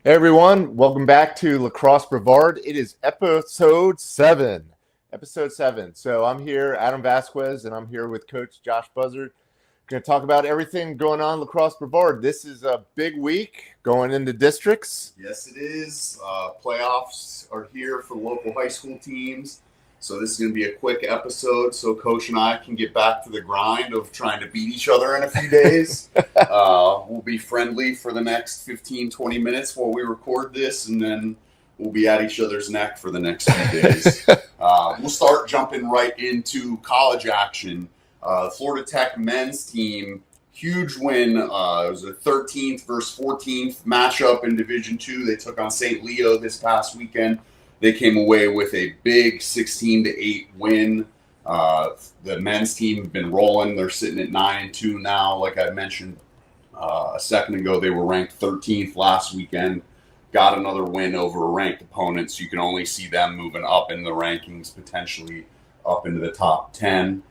Hey everyone, welcome back to Lacrosse Brevard. It is episode 7. So I'm here, Adam Vasquez, and I'm here with Coach Josh Buzzard. Going to talk about everything going on in Lacrosse Brevard. This is a big week going into districts. Yes, it is. Playoffs are here for local high school teams. So this is going to be a quick episode so Coach and I can get back to the grind of trying to beat each other in a few days. We'll be friendly for the next 15, 20 minutes while we record this, and then we'll be at each other's neck for the next few days. We'll start jumping right into college action. Florida Tech men's team, huge win. It was a 13th versus 14th matchup in Division II. They took on St. Leo this past weekend. They came away with a big 16-8 win. The men's team have been rolling. They're sitting at 9-2 now. Like I mentioned a second ago, they were ranked 13th last weekend. Got another win over a ranked opponent, so you can only see them moving up in the rankings, potentially up into the top 10.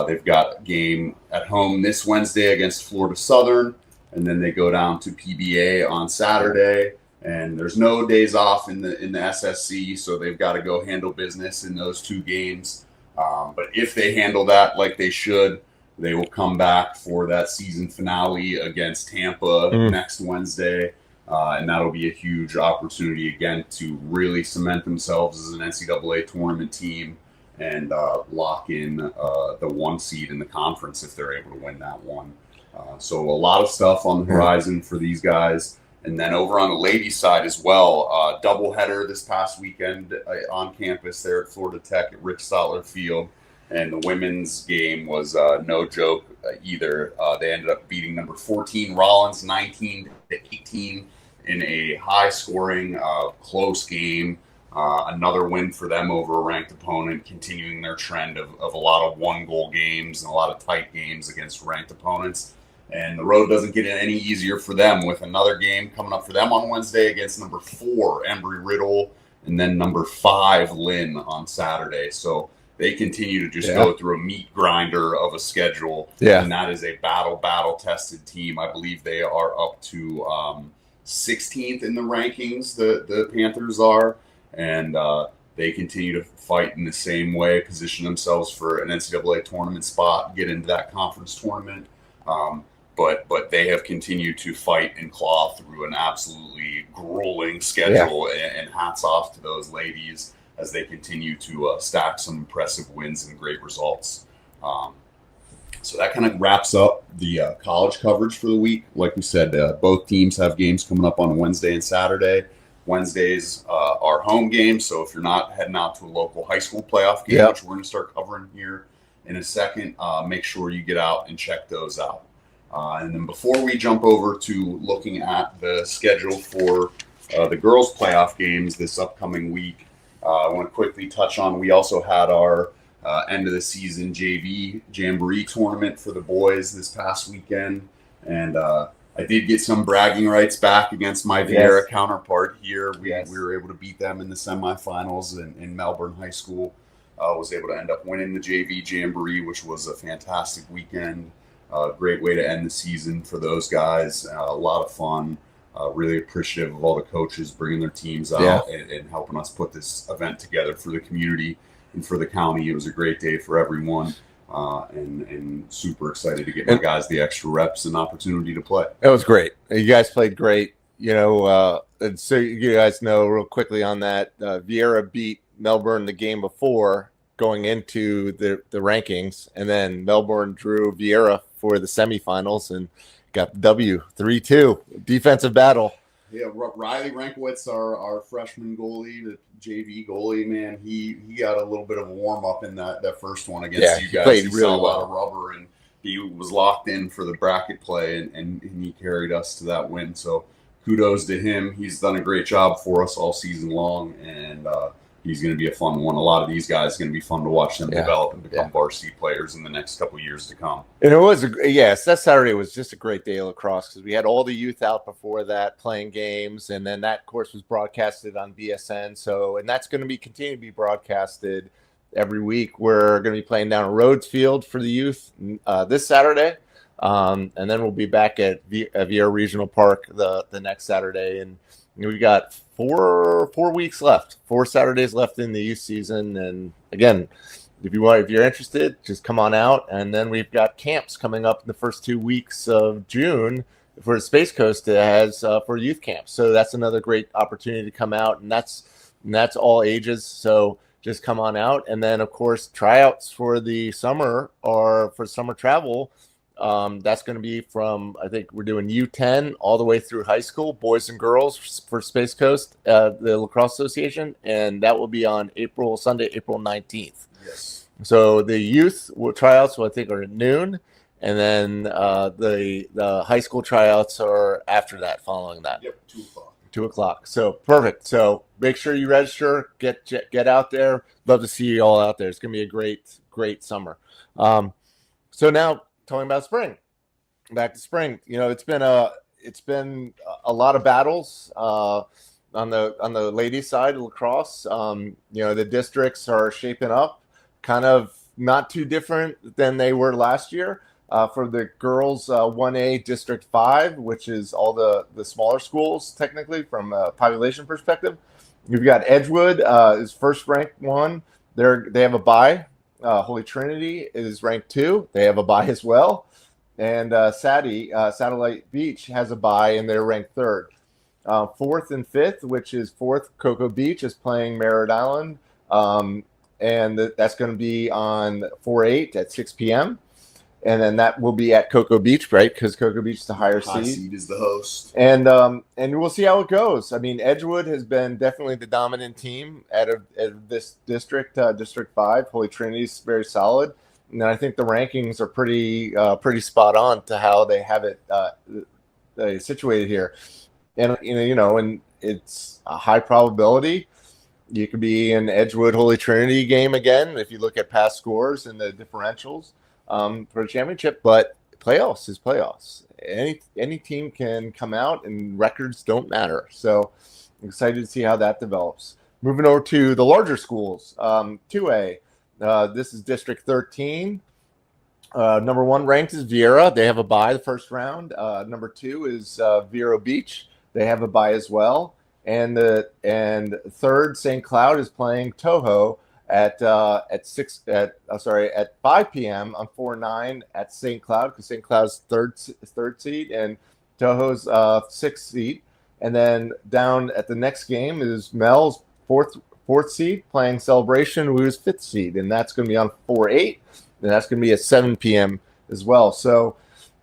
They've got a game at home this Wednesday against Florida Southern, and then they go down to PBA on Saturday. And there's no days off in the SSC, so they've got to go handle business in those two games. But if they handle that like they should, they will come back for that season finale against Tampa next Wednesday. And that'll be a huge opportunity again to really cement themselves as an NCAA tournament team and lock in the 1 seed in the conference if they're able to win that one. So a lot of stuff on the horizon for these guys. And then over on the ladies' side as well, doubleheader this past weekend on campus there at Florida Tech at Rick Stotler Field. And the women's game was no joke either. They ended up beating number 14 Rollins 19-18 in a high-scoring, close game. Another win for them over a ranked opponent, continuing their trend of a lot of one-goal games and a lot of tight games against ranked opponents. And the road doesn't get any easier for them with another game coming up for them on Wednesday against number 4, Embry-Riddle, and then number 5, Lynn on Saturday. So they continue to just go through a meat grinder of a schedule. Yeah. And that is a battle-tested team. I believe they are up to 16th in the rankings, the Panthers are. And they continue to fight in the same way, position themselves for an NCAA tournament spot, get into that conference tournament. But they have continued to fight and claw through an absolutely grueling schedule, and hats off to those ladies as they continue to stack some impressive wins and great results. So that kind of wraps up the college coverage for the week. Like we said, both teams have games coming up on Wednesday and Saturday. Wednesdays are home games, so if you're not heading out to a local high school playoff game, which we're going to start covering here in a second, make sure you get out and check those out. And then before we jump over to looking at the schedule for the girls' playoff games this upcoming week, I want to quickly touch on, we also had our end of the season JV Jamboree tournament for the boys this past weekend. And I did get some bragging rights back against my Vieira counterpart here. We were able to beat them in the semifinals in Melbourne High School. Was able to end up winning the JV Jamboree, which was a fantastic weekend. Great way to end the season for those guys. A lot of fun. Really appreciative of all the coaches bringing their teams out and helping us put this event together for the community and for the county. It was a great day for everyone, and super excited to get my guys the extra reps and opportunity to play. It was great. You guys played great. And so you guys know real quickly on that, Vieira beat Melbourne the game before going into the rankings, and then Melbourne drew Vieira for the semifinals and got the W 3-2 defensive battle. Yeah, Riley Rankowitz, our freshman goalie, the JV goalie, man, he got a little bit of a warm up in that first one against you guys. Played he really saw a well. lot of rubber, and he was locked in for the bracket play, and he carried us to that win. So kudos to him. He's done a great job for us all season long, and he's going to be a fun one. A lot of these guys are going to be fun to watch them develop and become varsity players in the next couple of years to come. And it was, that Saturday was just a great day of lacrosse because we had all the youth out before that playing games. And then that, of course, was broadcasted on BSN. So, and that's going to continue to be broadcasted every week. We're going to be playing down at Rhodes Field for the youth this Saturday. And then we'll be back at Vieira Regional Park the next Saturday. And We got four weeks left, 4 Saturdays left in the youth season. And again, if you're interested, just come on out. And then we've got camps coming up in the first 2 weeks of June for the Space Coast has for youth camps. So that's another great opportunity to come out, and that's all ages. So just come on out. And then of course tryouts for the summer or for summer travel. That's going to be from, I think we're doing U10 all the way through high school, boys and girls for Space Coast, the Lacrosse Association, and that will be on Sunday, April 19th. Yes. So the youth tryouts, I think, are at noon, and then the high school tryouts are after that, following that. Yep, 2 o'clock. 2 o'clock. So perfect. So make sure you register, get out there. Love to see you all out there. It's going to be a great summer. So now talking about spring, back to spring. It's been a lot of battles on the ladies side of lacrosse. The districts are shaping up kind of not too different than they were last year. For the girls, 1A District 5, which is all the smaller schools, technically, from a population perspective. You've got Edgewood is first ranked one. They have a bye. Holy Trinity is ranked 2. They have a bye as well. And Satellite Beach has a bye, and they're ranked 3rd. 4th and 5th, which is 4th, Cocoa Beach is playing Merritt Island. And that's going to be on 4/8 at 6 p.m. And then that will be at Cocoa Beach, right? Because Cocoa Beach is the higher seed. High seed is the host. And we'll see how it goes. I mean, Edgewood has been definitely the dominant team out of this district, District 5. Holy Trinity is very solid. And I think the rankings are pretty spot on to how they have it situated here. And, and it's a high probability. You could be in Edgewood Holy Trinity game again if you look at past scores and the differentials for a championship. But playoffs is playoffs. Any team can come out, and records don't matter. So I'm excited to see how that develops. Moving over to the larger schools, 2A. This is District 13. Number 1 ranked is Vieira. They have a bye the first round. Number 2 is Vero Beach. They have a bye as well. And 3rd, St. Cloud is playing Toho at 5 p.m. on 4/9 at St. Cloud, because St. Cloud's third seed and Toho's 6th seed. And then down at the next game is Mel's fourth seed playing Celebration, who's 5th seed, and that's going to be on 4/8, and that's going to be at 7 p.m. as well. So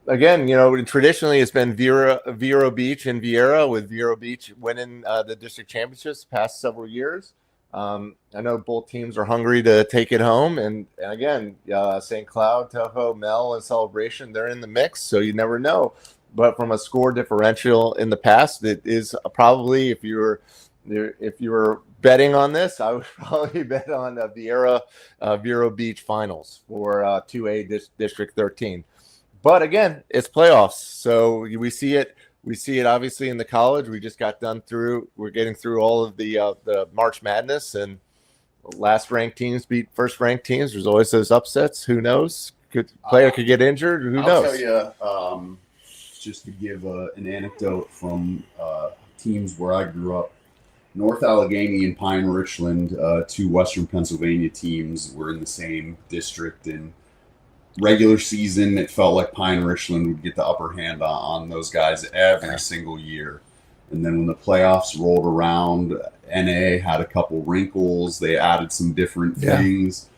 again, traditionally it's been Vero Beach and Vieira, with Vero Beach winning the district championships the past several years. I know both teams are hungry to take it home, and again, St. Cloud, Toho, Mel, and Celebration, they're in the mix, so you never know. But from a score differential in the past, it is probably, if you were betting on this, I would probably bet on the Vero Beach finals for 2A District 13. But again, it's playoffs, so we see it. We see it obviously in the college. We just got done through. We're getting through all of the March Madness, and last ranked teams beat first ranked teams. There's always those upsets. Who knows? Player could get injured. Who knows? I'll tell you, just to give an anecdote from teams where I grew up. North Allegheny and Pine Richland, 2 Western Pennsylvania teams, were in the same district, and regular season, it felt like Pine Richland would get the upper hand on those guys every single year. And then when the playoffs rolled around, NA had a couple wrinkles. They added some different things.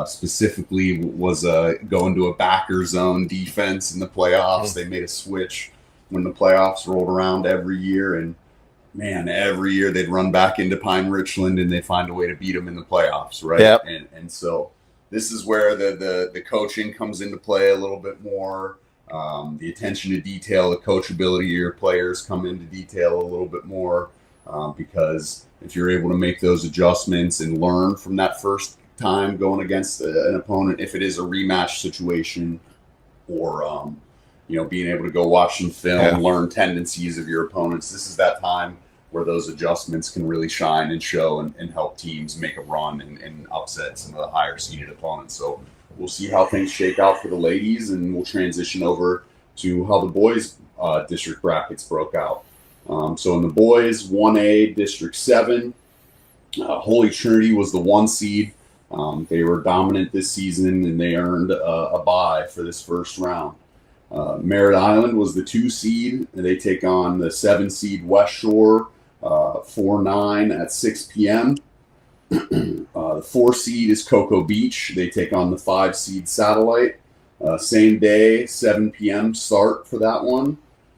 Specifically was going to a backer zone defense in the playoffs. They made a switch when the playoffs rolled around every year. And man, every year they'd run back into Pine Richland and they'd find a way to beat them in the playoffs, right? Yep. And so this is where the coaching comes into play a little bit more. The attention to detail, the coachability of your players come into detail a little bit more, because if you're able to make those adjustments and learn from that first time going against an opponent, if it is a rematch situation, or being able to go watch some film, learn tendencies of your opponents, this is that time where those adjustments can really shine and show and help teams make a run and upset some of the higher seeded opponents. So we'll see how things shake out for the ladies, and we'll transition over to how the boys district brackets broke out. So in the boys, 1A, District 7, Holy Trinity was the 1 seed. They were dominant this season, and they earned a bye for this first round. Merritt Island was the 2 seed, and they take on the 7 seed West Shore, 4-9 at 6 p.m. The 4 seed is Cocoa Beach. They take on the 5 seed Satellite. Same day, 7 p.m. start for that one.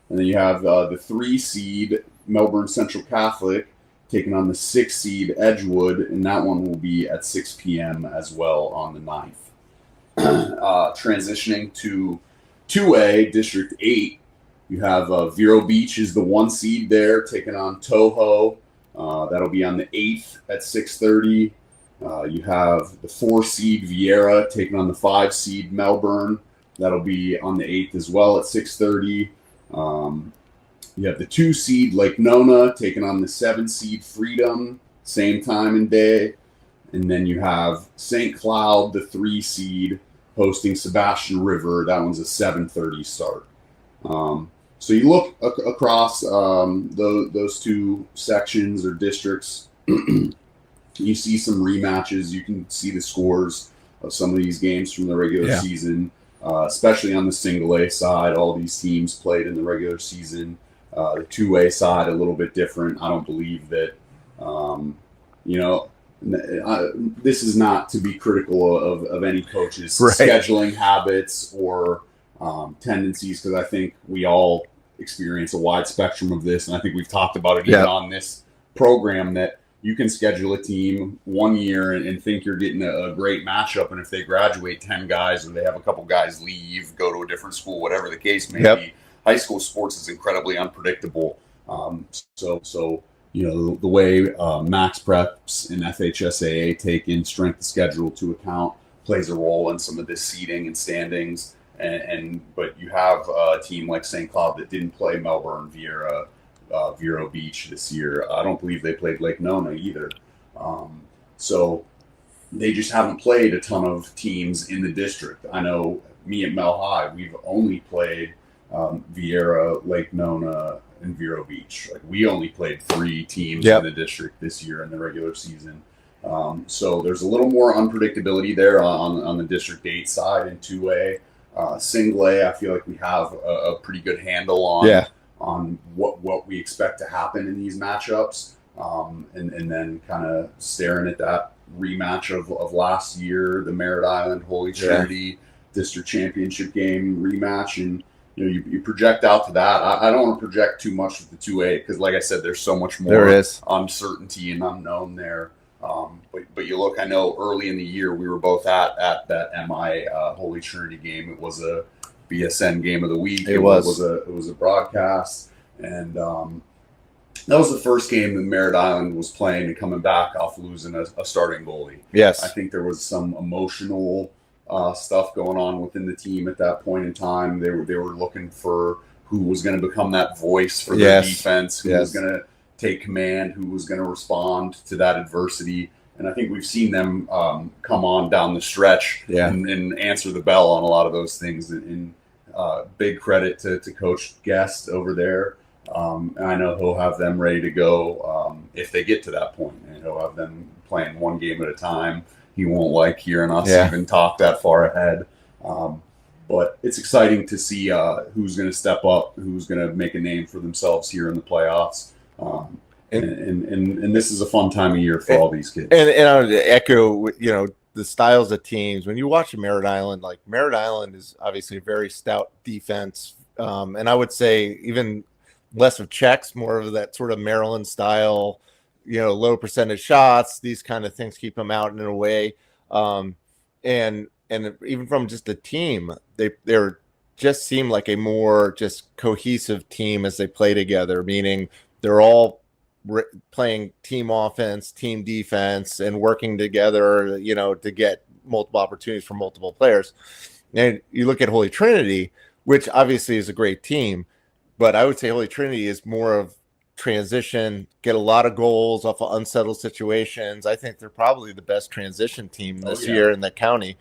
And then you have the 3 seed Melbourne Central Catholic taking on the 6 seed Edgewood, and that one will be at 6 p.m. as well on the 9th. Transitioning to 2A, District 8, you have Vero Beach is the 1 seed there taking on Toho. That'll be on the 8th at 6:30. You have the 4 seed Vieira taking on the 5 seed Melbourne. That'll be on the 8th as well at 6:30. You have the 2 seed Lake Nona taking on the 7 seed Freedom, same time and day. And then you have St. Cloud, the 3 seed, hosting Sebastian River. That one's a 7:30 start. So you look across those 2 sections or districts, you see some rematches. You can see the scores of some of these games from the regular season, especially on the single A side. All these teams played in the regular season. The 2A side, a little bit different. I don't believe that, this is not to be critical of any coaches' scheduling habits or tendencies, because I think we all experience a wide spectrum of this, and I think we've talked about it even on this program, that you can schedule a team 1 year and think you're getting a great matchup, and if they graduate 10 guys or they have a couple guys leave, go to a different school, whatever the case may be, high school sports is incredibly unpredictable. So the way Max Preps and FHSAA take in strength of schedule to account plays a role in some of this seeding and standings. But you have a team like St. Cloud that didn't play Melbourne, Vero Beach this year. I don't believe they played Lake Nona either. So they just haven't played a ton of teams in the district. I know me at Mel High, we've only played Vieira, Lake Nona, and Vero Beach. Like, we only played 3 teams in the district this year in the regular season. So there's a little more unpredictability there on the District 8 side and 2A. Single A, I feel like we have a pretty good handle on what we expect to happen in these matchups. And then kind of staring at that rematch of last year, the Merritt Island Holy Trinity District Championship game rematch, and you project out to that. I don't want to project too much with the 2A because, like I said, there's so much more uncertainty and unknown there. But you look, I know early in the year we were both at that MI Holy Trinity game. It was a BSN game of the week. It was a broadcast, and that was the first game that Merritt Island was playing and coming back off losing a starting goalie. Yes, I think there was some emotional stuff going on within the team at that point in time. They were looking for who was going to become that voice for their defense, who was going to take command, who was going to respond to that adversity. And I think we've seen them come on down the stretch and answer the bell on a lot of those things. And big credit to Coach Guest over there. And I know he'll have them ready to go if they get to that point. And he'll have them playing one game at a time. He won't like hearing us even talk that far ahead. But it's exciting to see who's going to step up, who's going to make a name for themselves here in the playoffs. And this is a fun time of year for all these kids. And I would echo, the styles of teams. When you watch Merritt Island, Merritt Island is obviously a very stout defense. And I would say even less of checks, more of that sort of Maryland style, low percentage shots, these kind of things keep them out in a way. And even from just the team, they're just seem like a more just cohesive team as they play together, meaning they're all playing team offense, team defense, and working together, to get multiple opportunities for multiple players. And you look at Holy Trinity, which obviously is a great team, but I would say Holy Trinity is more of transition, get a lot of goals off of unsettled situations. I think they're probably the best transition team this year in the county.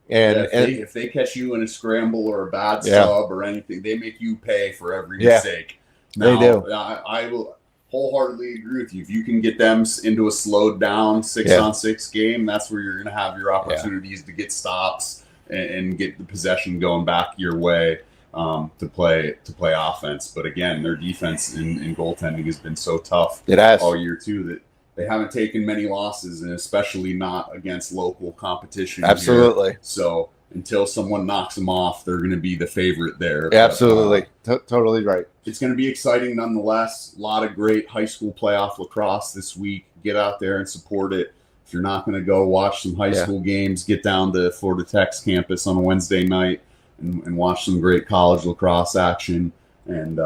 And if they catch you in a scramble or a bad sub or anything, they make you pay for every mistake. Now, They do. I will wholeheartedly agree with you. If you can get them into a slowed down 6-on-6 game, that's where you're going to have your opportunities to get stops and get the possession going back your way to play offense. But again, their defense in goaltending has been so tough all year too that they haven't taken many losses, and especially not against local competition. Absolutely. Here. So until someone knocks them off, they're going to be the favorite there. Absolutely. Totally right. It's going to be exciting nonetheless. A lot of great high school playoff lacrosse this week. Get out there and support it. If you're not going to go watch some high school games, get down to Florida Tech's campus on a Wednesday night and watch some great college lacrosse action. And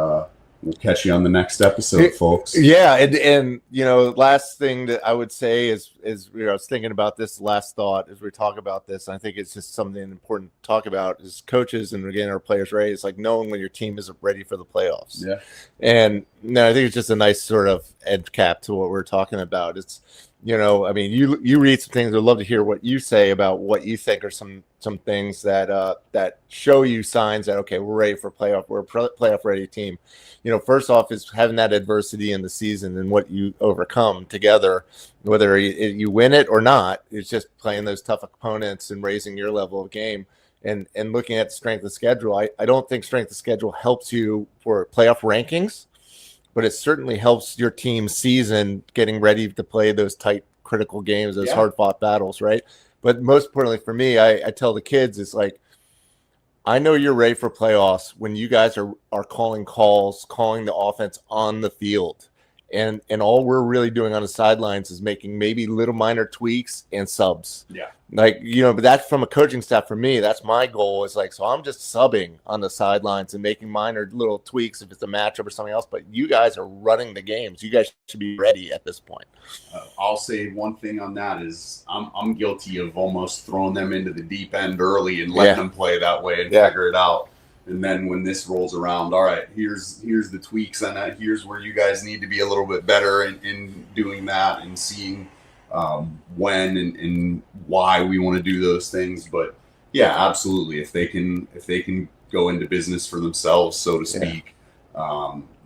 we'll catch you on the next episode, folks. Yeah, and last thing that I would say is I was thinking about this last thought as we talk about this. And I think it's just something important to talk about is coaches and again our players, right? It's like knowing when your team is ready for the playoffs. Yeah, and I think it's just a nice sort of end cap to what we're talking about. It's you read some things. I'd love to hear what you say about what you think are some things that show you signs that, okay, we're ready for playoff. We're a playoff ready team. First off is having that adversity in the season and what you overcome together, whether you win it or not. It's just playing those tough opponents and raising your level of game and looking at the strength of schedule. I don't think strength of schedule helps you for playoff rankings, but it certainly helps your team's season getting ready to play those tight, critical games, those hard-fought battles, right? But most importantly for me, I tell the kids, it's like, I know you're ready for playoffs when you guys are calling the offense on the field. And all we're really doing on the sidelines is making maybe little minor tweaks and subs. Yeah. But that's from a coaching staff. For me, that's my goal is so I'm just subbing on the sidelines and making minor little tweaks if it's a matchup or something else. But you guys are running the games. You guys should be ready at this point. I'll say one thing on that is I'm guilty of almost throwing them into the deep end early and letting them play that way and figure it out. And then when this rolls around, all right, here's the tweaks on that. Here's where you guys need to be a little bit better in doing that and seeing when and why we want to do those things. But yeah, absolutely. If they can go into business for themselves, so to speak,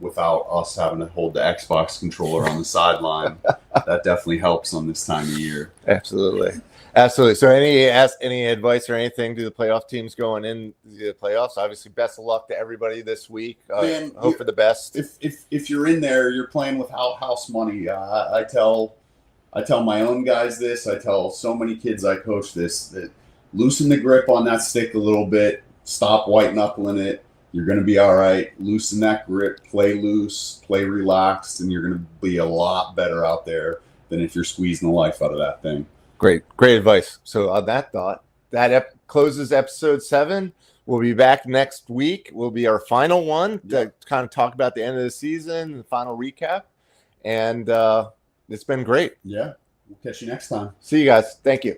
without us having to hold the Xbox controller on the sideline, that definitely helps on this time of year. Absolutely. So any advice or anything to the playoff teams going in the playoffs? Obviously, best of luck to everybody this week. Hope for the best. If you're in there, you're playing without house money. I tell my own guys this. I tell so many kids I coach this, that loosen the grip on that stick a little bit. Stop white knuckling it. You're going to be all right. Loosen that grip. Play loose. Play relaxed, and you're going to be a lot better out there than if you're squeezing the life out of that thing. Great advice. So on that thought, that closes episode 7. We'll be back next week. Will be our final one to kind of talk about the end of the season, the final recap. And it's been great. Yeah. We'll catch you next time. See you guys. Thank you.